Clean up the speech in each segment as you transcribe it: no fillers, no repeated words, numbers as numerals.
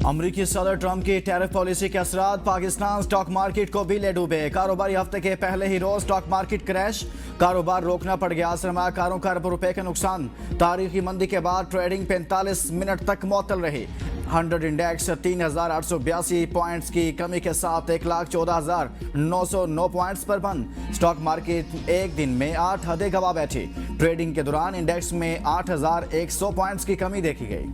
अमरीकी सदर ट्रंप की टैरिफ पॉलिसी के असरात पाकिस्तान स्टॉक मार्केट को भी ले डूबे। कारोबारी हफ्ते के पहले ही रोज स्टॉक मार्केट क्रैश, कारोबार रोकना पड़ गया। सरमायाकारों का अरबों रुपए का नुकसान। तारीखी मंदी के बाद ट्रेडिंग 45 मिनट तक मुअत्तल रही। 100 इंडेक्स 3882 पॉइंट्स की कमी के साथ 1,14,909 पॉइंट्स पर बंद। स्टॉक मार्केट एक दिन में 8 हदें गवा बैठी। ट्रेडिंग के दौरान इंडेक्स में 8,100 पॉइंट्स की कमी देखी गई।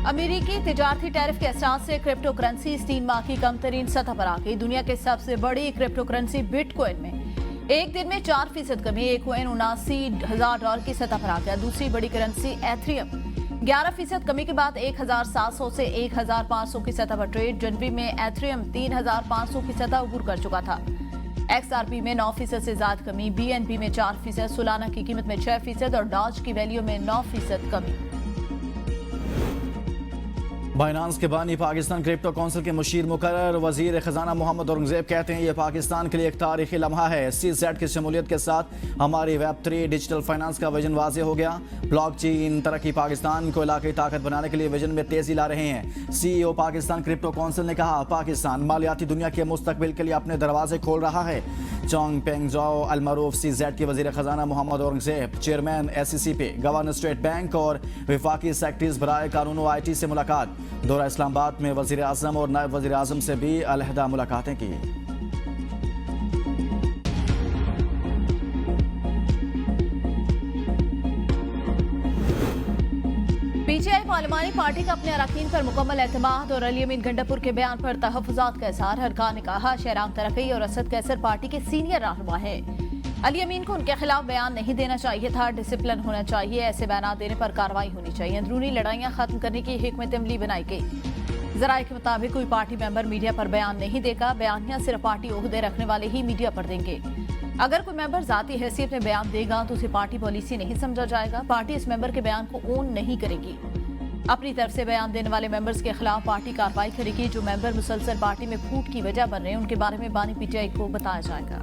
अमेरिकी तिजारती टैरिफ के असरात से क्रिप्टो करेंसी इस 3 माह की कम तरीन सतह पर आ गई। दुनिया के सबसे बड़ी क्रिप्टो करेंसी बिटकॉइन में एक दिन में 4% कमी। एक कॉइन $79,000 की सतह पर आ गया। दूसरी बड़ी करेंसी एथेरियम 11% कमी के बाद 1,700 से 1,500 की सतह पर ट्रेड। जनवरी में एथेरियम 3,500 की सतह अबूर कर चुका था। XRP में 9% से ज्यादा कमी। BNB में 4%, सोलाना की कीमत में 6% और डॉज की वैल्यू में 9% कमी। बाइनांस के बानी पाकिस्तान क्रिप्टो काउंसिल के मुशीर मुकर्रर वजीर खजाना मोहम्मद औरंगजेब कहते हैं, ये पाकिस्तान के लिए एक तारीखी लम्हा है। CZ की शमूलियत के साथ हमारी Web3 डिजिटल फाइनेंस का विजन वाज़ेह हो गया। ब्लॉकचेन तरक्की पाकिस्तान को इलाक़ाई ताकत बनाने के लिए विजन में तेजी ला रहे हैं। CEO पाकिस्तान क्रिप्टो काउंसिल ने कहा, पाकिस्तान मालियाती दुनिया के मुस्तकबिल के लिए अपने दरवाजे खोल रहा है। चोंग पेंग जाओ अलमरूफ CZ के वजीर खजाना Muhammad Aurangzeb, chairman SCCP, governor State Bank और विफाकी सेक्रेटरीज बराए कानून व IT से मुलाकात। दौरा इस्लामाबाद में वजीर आजम और नायब वजीर आजम से भी अलहदा मुलाकातें की। PTI पार्लिमानी पार्टी का अपने अरकान पर मुकम्मल एतमाद और अली अमीन गंडापुर के बयान पर तहफ़्फ़ुज़ात का इज़हार। हरकान ने कहा, शहराम तरक्की और असद कैसर पार्टी के सीनियर रहनुमा है। अली अमीन को उनके खिलाफ बयान नहीं देना चाहिए था। डिसिप्लिन होना चाहिए। ऐसे बयान देने पर कार्रवाई होनी चाहिए। अंदरूनी लड़ाइयाँ खत्म करने की हिकमत अमली बनाई गई। जराये के मुताबिक कोई पार्टी मेंबर मीडिया पर बयान नहीं देगा। बयानियाँ सिर्फ पार्टी ओहदे रखने वाले ही मीडिया पर देंगे। अगर कोई मेंबर जाती हैसियत में बयान देगा तो उसे पार्टी पॉलिसी नहीं समझा जाएगा। पार्टी इस मेंबर के बयान को ओन नहीं करेगी। अपनी तरफ से बयान देने वाले मेंबर्स के खिलाफ पार्टी कार्रवाई करेगी। जो मेंबर मुसलसल पार्टी में फूट की वजह बन रहे हैं उनके बारे में बानी PTI को बताया जाएगा।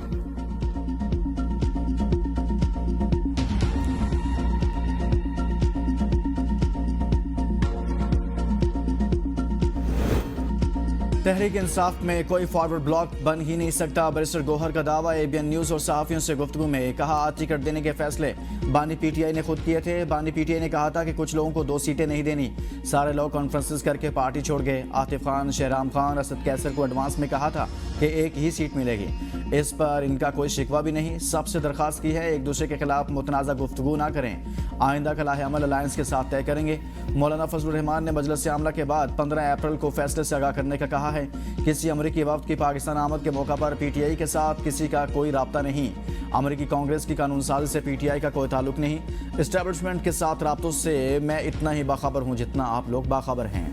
तहरीक इंसाफ में कोई फॉरवर्ड ब्लॉक बन ही नहीं सकता। बैरिस्टर गौहर का दावा। ABN न्यूज़ और सहाफ़ियों से गुफ्तगू में कहा, टिकट देने के फैसले बानी PTI ने खुद किए थे। बानी PTI ने कहा था कि कुछ लोगों को 2 सीटें नहीं देनी। सारे लोग कॉन्फ्रेंसेस करके पार्टी छोड़ गए। आतिफ खान, शहराम खान, असद कैसर को एडवांस में कहा था कि एक ही सीट मिलेगी। इस पर इनका कोई शिकवा भी नहीं। सबसे दरख्वास्त की है, एक दूसरे के खिलाफ मुतनाज़ा गुफ्तगू ना करें। आइंदा का लाहेअमल अलायंस के साथ तय करेंगे। मौलाना फजलुर रहमान ने मजलिस आमला के बाद 15 अप्रैल को फैसले से आगाह करने का कहा है। किसी अमरीकी वफ्द की पाकिस्तान आमद के मौका पर PTI के साथ किसी का कोई राब्ता नहीं। अमरीकी कांग्रेस की कानून साजी से PTI का कोई ताल्लुक नहीं। एस्टेब्लिशमेंट के साथ राब्तों से मैं इतना ही बाखबर हूँ जितना आप लोग बाखबर हैं।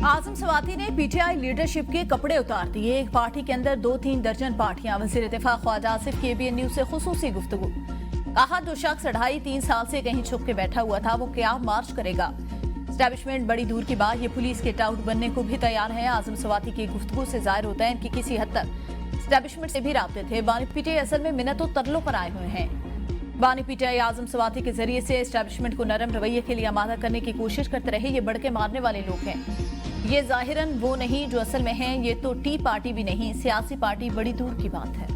आजम सवाती ने PTI लीडरशिप के कपड़े उतार दिए। एक पार्टी के अंदर 2-3 दर्जन पार्टियां। वज़ीर इत्तेफाक ख्वाजा आसिफ की ABN न्यूज़ से खुसूसी गुफ्तगू। कहा, जो शख्स 2.5-3 साल से कहीं छुप के बैठा हुआ था वो क्या मार्च करेगा। एस्टैब्लिशमेंट बड़ी दूर की बात, ये पुलिस के टाउट बनने को भी तैयार है। आजम सवाती की गुफ्तगू से जाहिर होता है कि किसी हद तक एस्टैब्लिशमेंट से भी राब्ते थे। बानी PTI असल में मिन्नतों तरलों पर आए हुए हैं। बानी PTI आजम सवाती के जरिए से एस्टैब्लिशमेंट को नरम रवैये के लिए आमादा करने की कोशिश करते रहे। ये बढ़ के मारने वाले लोग हैं। ये जाहिरन वो नहीं जो असल में हैं। ये तो टी पार्टी भी नहीं, सियासी पार्टी बड़ी दूर की बात है।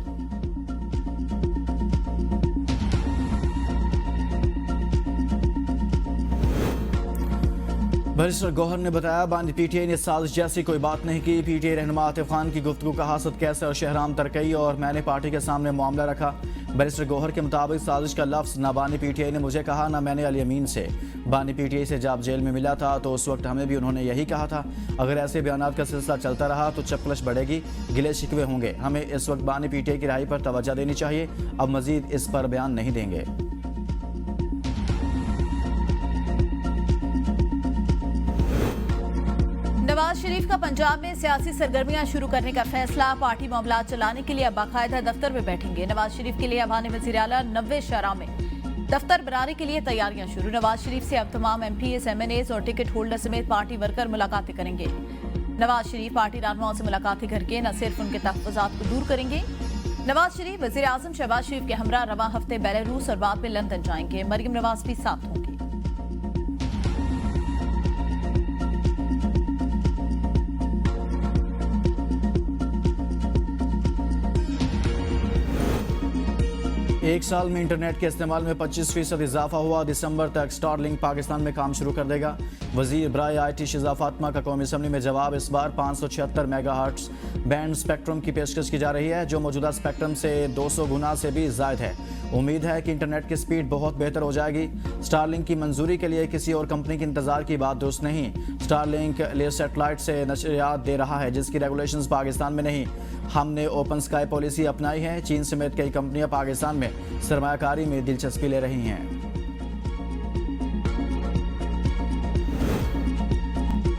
बैरिस्टर गौहर ने बताया, बानी PTI ने साजिश जैसी कोई बात नहीं की। PTI रहनुमा आतिफ खान की गुफ्तगू का असद कैसर और शहराम तरक्की और मैंने पार्टी के सामने मामला रखा। बैरिस्टर गौहर के मुताबिक साजिश का लफ्ज़ ना बानी PTI ने मुझे कहा ना मैंने अली अमीन से। बानी PTI से जब जेल में मिला था तो उस वक्त हमें भी उन्होंने यही कहा था। अगर ऐसे बयानात का सिलसिला चलता रहा तो चपकलश बढ़ेगी, गिले शिकवे होंगे। हमें इस वक्त बानी PTI की रिहाई पर तवज्जो देनी चाहिए। अब मजीद इस पर बयान नहीं देंगे। नवाज शरीफ का पंजाब में सियासी सरगर्मियां शुरू करने का फैसला। पार्टी मामला चलाने के लिए अब बाकायदा दफ्तर में बैठेंगे। नवाज शरीफ के लिए अवान वज़ीर आला 90 शहरों में दफ्तर बनाने के लिए तैयारियां शुरू। नवाज शरीफ से अब तमाम MPs, MNAs और टिकट होल्डर समेत पार्टी वर्कर मुलाकातें करेंगे। नवाज शरीफ पार्टी रहनुमाओं से मुलाकातें करके न सिर्फ उनके तहफ़्फ़ुज़ात को दूर करेंगे नवाज शरीफ वजीर आजम शहबाज शरीफ के हमरा रवा हफ्ते बेलारूस और बाद में लंदन जाएंगे। मरियम नवाज भी साथ होंगी। एक साल में इंटरनेट के इस्तेमाल में 25% इजाफा हुआ। दिसंबर तक स्टारलिंक पाकिस्तान में काम शुरू कर देगा। वजीर बराए IT शिजा फातिमा का कौमी असम्बली में जवाब। इस बार 576 मेगाहर्ट्ज बैंड स्पेक्ट्रम की पेशकश की जा रही है, जो मौजूदा स्पेक्ट्रम से 200 गुना से भी ज़ायद है। उम्मीद है कि इंटरनेट की स्पीड बहुत बेहतर हो जाएगी। स्टारलिंक की मंजूरी के लिए किसी और कंपनी के इंतजार की बात दुरुस्त नहीं। स्टारलिंक ले सेटेलाइट से नशरियात दे रहा है, जिसकी रेगुलेशंस पाकिस्तान में नहीं। हमने ओपन स्काई पॉलिसी अपनाई है। चीन समेत कई कंपनियां पाकिस्तान में सरमायाकारी में दिलचस्पी ले रही हैं।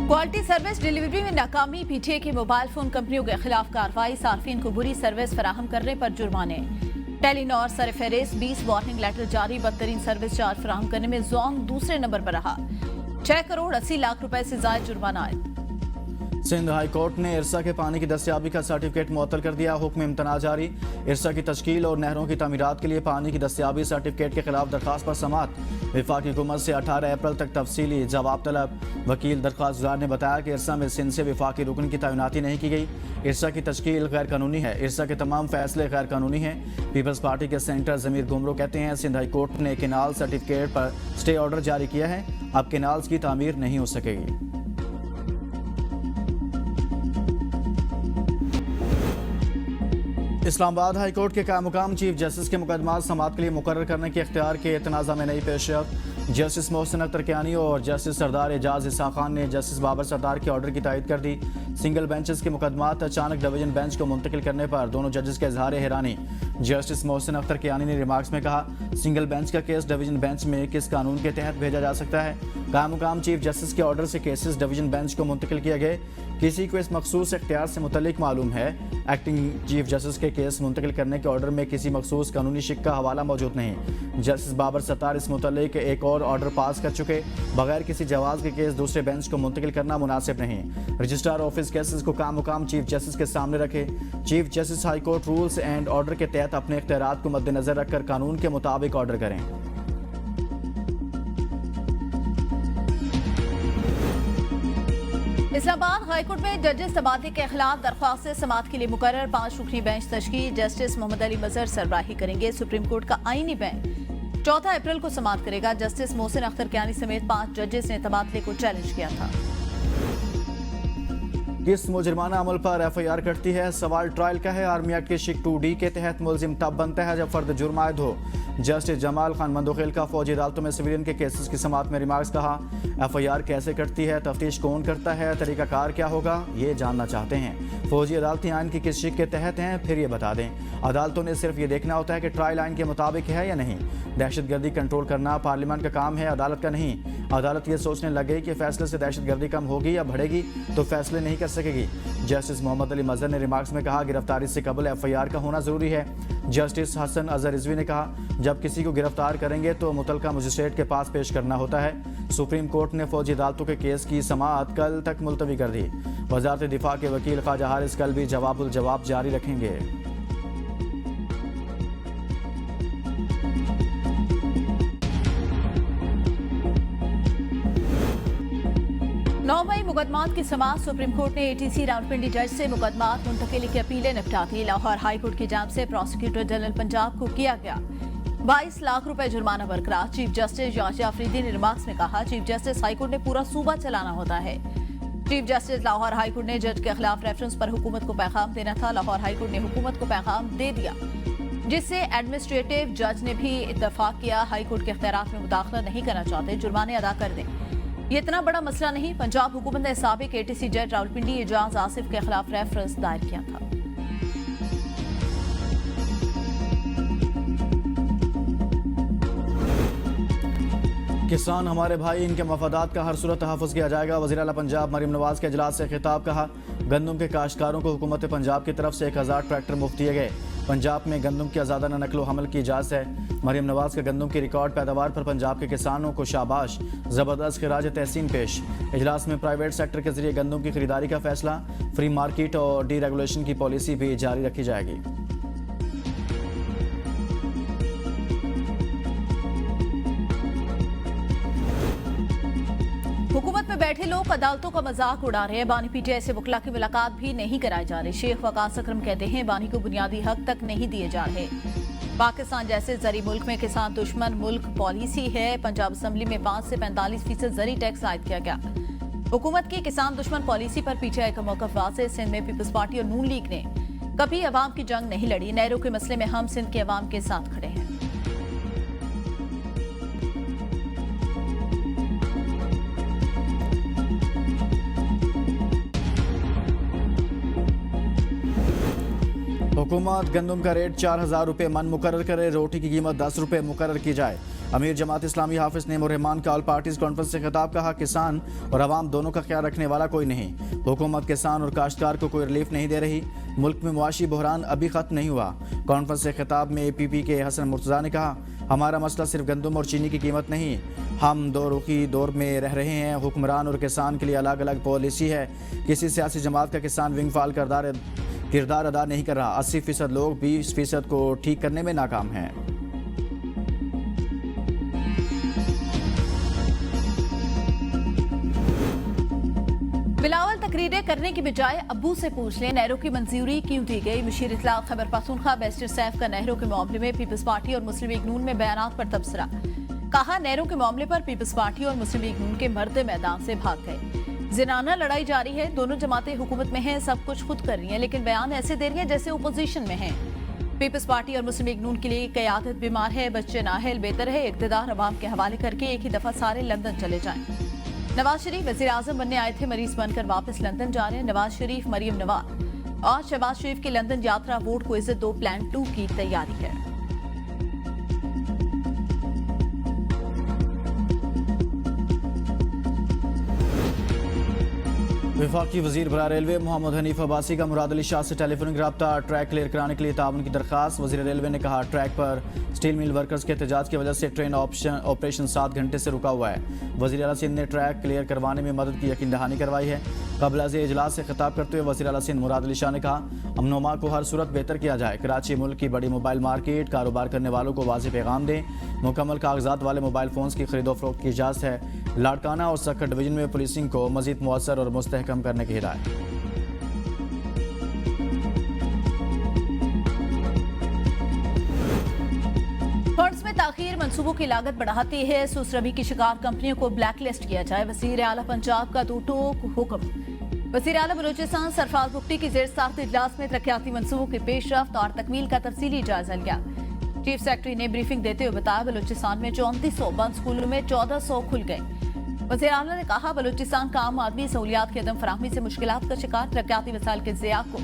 क्वालिटी सर्विस डिलीवरी में नाकामी। PTA की मोबाइल फोन कंपनियों के खिलाफ कार्रवाई। सार्फिन को बुरी सर्विस फराहम करने पर जुर्माने। टेलीनॉर सरफहरिस्त 20 वार्निंग लेटर जारी। बदतरीन सर्विस चार्ज फराहम करने में जोंग दूसरे नंबर पर रहा। 6 करोड़ 80 लाख रुपए से जायद जुर्माना आए। सिंध हाई कोर्ट ने इरसा के पानी की दस्तयाबी का सर्टिफिकेट मुअत्तल कर दिया। हुक्म इम्तना जारी। इरसा की तश्कील और नहरों की तमीरात के लिए पानी की दस्तयाबी सर्टिफिकेट के खिलाफ दरखास्त पर समाअत। वफाकी हुकूमत से 18 अप्रैल तक तफसीली जवाब तलब। वकील दरखास्तदार ने बताया कि इरसा में सिंध से वफाकी रुकन की तैनाती नहीं की गई। इरसा की तश्कील गैर कानूनी है। इरसा के तमाम फैसले गैर कानूनी हैं। पीपल्स पार्टी के सेनेटर जमीर गुमरो कहते हैं सिंध हाई कोर्ट ने केनाल सर्टिफिकेट पर स्टे ऑर्डर जारी किया है। अब केनाल्स की तामीर नहीं हो सकेगी। इस्लामाबाद हाई कोर्ट के कायम चीफ जस्टिस के मुकदमा समाअत के लिए मुकर्रर करने के इख्तियार के तनाज़ा में नई पेशरफ्त। जस्टिस मोहसिन अख्तर कियानी और जस्टिस सरदार एजाज इसा खान ने जस्टिस बाबर सरदार के ऑर्डर की तायद कर दी। सिंगल बेंचेस के मुकदमात अचानक डिवीजन बेंच को मुंतकिल करने पर दोनों जजेस के इजहार हैरानी। जस्टिस मोहसिन अख्तर कियानी ने रिमार्क्स में कहा, सिंगल बेंच का केस डिवीजन बेंच में किस कानून के तहत भेजा जा सकता है। कायम चीफ जस्टिस के ऑर्डर से केसेस डिवीजन बेंच को मुंतकिल किए गए। किसी को इस मखसूस इख्तियार से मुतल्लिक मालूम है। एक्टिंग चीफ जस्टिस के केस मुंतकिल करने के ऑर्डर में किसी मखसूस कानूनी शिक का हवाला मौजूद नहीं। जस्टिस बाबर सत्तार इस मुतल्लिक एक और ऑर्डर पास कर चुके। बगैर किसी जवाब के केस दूसरे बेंच को मुंतकिल करना मुनासिब नहीं। रजिस्ट्रार ऑफिस केसेस को कायम चीफ जस्टिस के सामने रखे। Chief justice high court rules and order के तहत अपने इख्तियारात को मद्देनजर रखकर कानून के मुताबिक ऑर्डर करें। इस्लामाबाद हाईकोर्ट में जजेस तबादले के खिलाफ दरख्वास्त समाअत के लिए मुकर्रर 5 रुकनी बेंच तश्कील। जस्टिस मोहम्मद अली मजहर सरबराही करेंगे। सुप्रीम कोर्ट का आईनी बेंच 14 अप्रैल को समाअत करेगा। जस्टिस मोहसिन अख्तर कियानी समेत 5 जजेस ने तबादले को चैलेंज किया था। किस मुजरमाना अमल पर FIR कटती है, सवाल ट्रायल का है। आर्मी एक्ट के शिक 2D के तहत मुलजिम तब बनता है जब फर्द जुर्म आयद हो। जस्टिस जमाल खान मंदोखेल का फौजी अदालतों में सिविलियन के केसेस की समाअत में रिमार्क्स। कहा, FIR कैसे कटती है, तफ्तीश कौन करता है, तरीकाकार क्या होगा, ये जानना चाहते हैं। फौजी अदालतें आइन की किस शिक के तहत हैं, फिर ये बता दें। अदालतों ने सिर्फ ये देखना होता है कि ट्रायल आइन के मुताबिक है या नहीं। दहशतगर्दी कंट्रोल करना पार्लियामेंट का काम है, अदालत का नहीं। अदालत ये सोचने लग गई कि फैसले से दहशतगर्दी कम होगी या बढ़ेगी तो फैसले नहीं कर सकेगी। जस्टिस मोहम्मद अली मजहर ने रिमार्क्स में कहा, गिरफ्तारी से कबल FIR का होना जरूरी है। जस्टिस हसन अजहर रिजवी ने कहा, जब किसी को गिरफ्तार करेंगे तो मुतलका मजिस्ट्रेट के पास पेश करना होता है। सुप्रीम कोर्ट ने फौजी अदालतों के केस की समाअत कल तक मुलतवी कर दी। वजारत दिफा के वकील ख्वाजा हारिस कल भी जवाबुल जवाब जारी रखेंगे। 9 मई मुकदमात की समाअत। सुप्रीम कोर्ट ने ATC रावलपिंडी जज से मुकदमात मुंतकिली की अपीलें निपटा दी। लाहौर हाई कोर्ट की जानिब से प्रोसिक्यूटर जनरल पंजाब को किया गया 22 लाख रुपए जुर्माना बरकरार। चीफ जस्टिस याशिया अफरीदी ने रिमार्क्स में कहा, चीफ जस्टिस हाई कोर्ट ने पूरा सूबा चलाना होता है। Chief justice Lahore high court ने जज के खिलाफ रेफरेंस पर हुकूमत को पैगाम देना था। लाहौर हाई कोर्ट ने हुकूमत को पैगाम दे दिया, जिससे एडमिनिस्ट्रेटिव जज ने भी इत्तफाक किया। हाई कोर्ट के इख्तियारात में मुदाखला नहीं करना चाहते, जुर्माने अदा कर दें। ये इतना बड़ा मसला नहीं। पंजाब हुकूमत ने साबिक ATC जज रावलपिंडी एजाज आसिफ के खिलाफ रेफरेंस दायर किया था। किसान हमारे भाई, इनके मफादात का हर सूरत तहफ़्फ़ुज़ किया जाएगा। वज़ीर आला पंजाब मरियम नवाज के इजलास से खिताब। कहा, गंदम के काश्तकारों को हुकूमत पंजाब की तरफ से 1000 ट्रैक्टर मुफ्त दिए गए। पंजाब में गंदम की आज़ादाना नकलो हमल की इजाज़त है। मरियम नवाज के गंदम की रिकॉर्ड पैदावार पर पंजाब के किसानों को शाबाश, ज़बरदस्त खिराज तहसीन पेश। इजलास में प्राइवेट सेक्टर के जरिए गंदम की खरीदारी का फैसला, फ्री मार्केट और डीरेगुलेशन की पॉलिसी भी जारी रखी जाएगी। में बैठे लोग अदालतों का मजाक उड़ा रहे हैं। बानी पीटीआई से वकला की मुलाकात भी नहीं कराई जा रही। शेख वकास अकरम कहते हैं बानी को बुनियादी हक तक नहीं दिए जा रहे। पाकिस्तान जैसे जरी मुल्क में किसान दुश्मन मुल्क पॉलिसी है। पंजाब असेंबली में 5 से 45% जरी टैक्स आयद किया गया। हुकूमत की किसान दुश्मन पॉलिसी पर पीटीआई का मौक़िफ़ वाज़ेह। सिंध में पीपल्स पार्टी और नून लीग ने कभी अवाम की जंग नहीं लड़ी। नहरों के मसले में हम सिंध के अवाम के साथ खड़े हैं। हुकूमत गंदम का रेट 4000 रुपये मन मुकर्रर करे। रोटी की कीमत 10 रुपये मुकर्रर की जाए। अमीर जमात इस्लामी हाफिज नेमुर रहमान का ऑल पार्टीज कॉन्फ्रेंस से खिताब। कहा किसान और अवाम दोनों का ख्याल रखने वाला कोई नहीं। हुकूमत किसान और काश्तकार को कोई रिलीफ नहीं दे रही। मुल्क में मुआशी बहरान अभी खत्म नहीं हुआ। कॉन्फ्रेंस से खिताब में APP के हसन मुर्तज़ा ने कहा हमारा मसला सिर्फ गंदम और चीनी की कीमत नहीं, हम दो रुखी दौर में रह रहे हैं। हुक्मरान और किसान के लिए अलग अलग पॉलिसी है। किसी सियासी जमात का किसान विंग फाल किरदार अदा नहीं कर रहा। 80% लोग 20% को ठीक करने में नाकाम हैं। बिलावल तकरीरें करने की बजाय अब्बू से पूछ लें नहरों की मंजूरी क्यों दी गई। मशीर इत्तलात खैबर पख्तूनख्वा बैरिस्टर सैफ का नहरों के मामले में पीपल्स पार्टी और मुस्लिम लीग नून में बयानात पर तबसरा। कहा नहरों के मामले पर पीपल्स पार्टी और मुस्लिम लीग नून के मर्द मैदान से भाग गए। जिनाना लड़ाई जारी है। दोनों जमातें हुकूमत में हैं, सब कुछ खुद कर रही हैं, लेकिन बयान ऐसे दे रही हैं जैसे ओपोजिशन में हैं। पीपल्स पार्टी और मुस्लिम लीग नून के लिए क़यादत बीमार है, बच्चे नाहल। बेहतर है इक़्तिदार अवाम के हवाले करके एक ही दफा सारे लंदन चले जाएं। नवाज शरीफ वज़ीर आज़म बनने आए थे, मरीज बनकर वापस लंदन जा रहे हैं। नवाज शरीफ, मरियम नवाज और शहबाज शरीफ की लंदन यात्रा वोट को इज़्ज़त दो प्लान 2 की तैयारी है। वफाकी वजीर बरा रेलवे मोहम्मद हनीफ अब्बासी का मुराद अली शाह से टेलीफोनिक रब्ता। ट्रैक क्लियर कराने के लिए ताउन की दरखास्त। वजीर रेलवे ने कहा ट्रैक पर स्टील मिल वर्कर्स के एहतजाज की वजह से ट्रेन ऑपरेशन 7 घंटे से रुका हुआ है। वजीर आला सिंध ने ट्रैक क्लियर करवाने में मदद की यकीन दहानी करवाई है। कबल अज़ इजलास से खिताब करते हुए वजीर आला सिंध मुराद अली शाह ने कहा अमनोमा को हर सूरत बेहतर किया जाए। कराची मुल्क की बड़ी मोबाइल मार्केट, कारोबार करने वालों को वाज़ेह पैगाम दें। मुकम्मल कागजात वाले मोबाइल फ़ोन्स की खरीदो फरोख्त की इजाज़त है। लाड़काना और सक्कर डिवीजन में पुलिसिंग को मज़ीद मुअस्सर और मुस्तहकम करने की हिदायत। फंड्स में ताखीर मंसूबों की लागत बढ़ाती है। सुसरबी की शिकार कंपनियों को ब्लैक लिस्ट किया जाए। वज़ीर आला पंजाब का दो टोक हुक्म। वज़ीर आला बलूचिस्तान सरफराज बुगटी की ज़ेर साख्त इजलास में तरक्याती मंसूबों की पेशरफ्त और तकमील का तफसीली जायजा लिया। चीफ सेक्रेटरी ने ब्रीफिंग देते हुए बताया बलूचिस्तान में 3400 बंद स्कूलों में 1400 खुल गए। वज़ीर आला ने कहा बलूचिस्तान का आम आदमी सहूलियात की अदम फराहमी से मुश्किलात का शिकार। तरक्याती वसाइल के ज़िया को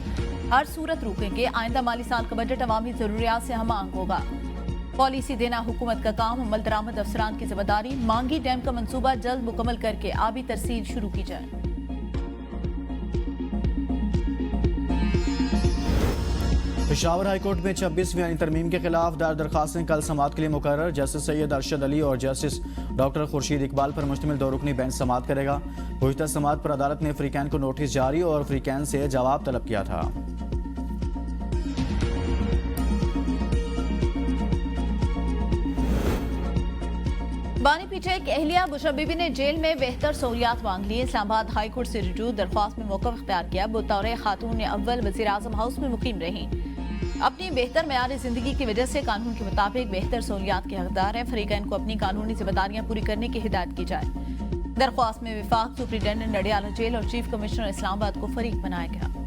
हर सूरत रोकेंगे। आइंदा माली साल का बजट अवामी ज़रूरियात से हम आंग होगा। पॉलिसी देना हुकूमत का काम, अमल दरामद अफसरान की जिम्मेदारी। मांगी डैम का मंसूबा जल्द मुकम्मल करके आबी तरसील शुरू की जाए। पेशावर हाईकोर्ट में 26वीं आईनी तरमीम के खिलाफ दायर दरखास्तें कल समाअत के लिए मुकर्रर। जस्टिस सैयद अरशद अली और जस्टिस डॉक्टर खुर्शीद इकबाल पर मुश्तमिल 2 रुकनी बेंच समाअत करेगा। गुज़िश्ता समाअत पर अदालत ने फ्रीकैन को नोटिस जारी और फ्रीकैन से जवाब तलब किया था। बानी पीटीआई की अहलिया बुशरा बीबी ने जेल में बेहतर सहूलियात मांग ली। इस्लामाबाद हाई कोर्ट से रुजू दरख्वास्त में मौक़िफ़ इख्तियार किया। बतौर खातून अव्वल वज़ीर आज़म हाउस में मुकीम रही। अपनी बेहतर मयार ज़िंदगी की वजह से कानून के मुताबिक बेहतर सहूलियात के हकदार हैं। फरीकैन को अपनी कानूनी जिम्मेदारियां पूरी करने की हिदायत की जाए। दरख्वास्त में विफाक सुप्रिटेंडेंट नडियाला जेल और चीफ कमिश्नर इस्लामाबाद को फरीक बनाया गया।